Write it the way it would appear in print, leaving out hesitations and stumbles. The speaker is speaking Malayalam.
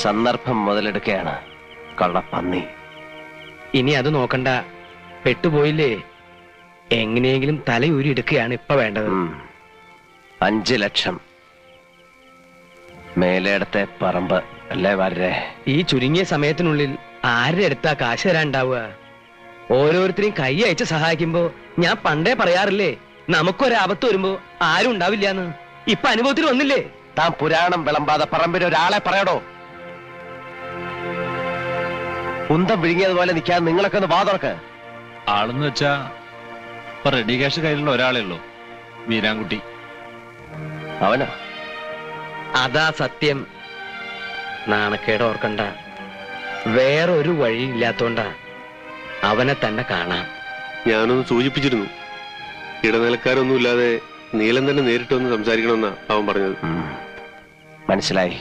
സന്ദർഭം മുതലെടുക്കുകയാണ് കള്ളപ്പന്നി. ഇനി അത് നോക്കണ്ട, പെട്ടുപോയില്ലേ. എങ്ങനെയെങ്കിലും തലയൂരി എടുക്കുകയാണ് ഇപ്പൊ വേണ്ടത്. 5 ലക്ഷം മേലേടത്തെ പറമ്പ് അല്ലേ വരേ? ഈ ചുരുങ്ങിയ സമയത്തിനുള്ളിൽ ആരുടെ അടുത്താ കാശ് തരാണ്ടാവുക? ഓരോരുത്തരെയും കൈ അയച്ച് സഹായിക്കുമ്പോ ഞാൻ പണ്ടേ പറയാറില്ലേ, നമുക്കൊരാപത്ത് വരുമ്പോ ആരും ഉണ്ടാവില്ലാന്ന്. ഇപ്പൊ അനുഭവത്തിൽ വന്നില്ലേ? താൻ പുരാണം വിളമ്പാതെ പറമ്പിന് ഒരാളെ പറയടോ. കുന്തം വിഴുങ്ങിയതുപോലെ നിൽക്കാൻ നിങ്ങളൊക്കെ ഒന്ന് വാതുറക്ക്. ആളെന്ന് വെച്ചാ ഇപ്പൊ റെഡി ക്യാഷ് കയ്യിലുള്ള ഒരാളേ ഉള്ളൂ, വീരാൻകുട്ടി. അവനോ? അതാ സത്യം. നാണക്കേട് ഓർക്കണ്ട, വേറൊരു വഴി ഇല്ലാത്തോണ്ടാ അവനെ തന്നെ കാണാം. ഞാനൊന്ന് സൂചിപ്പിച്ചിരുന്നു, ഇടനിലക്കാരൊന്നും ഇല്ലാതെ നീലൻ തന്നെ നേരിട്ട് വന്ന് സംസാരിക്കണമെന്നാ അവൻ പറഞ്ഞത്. മനസ്സിലായി.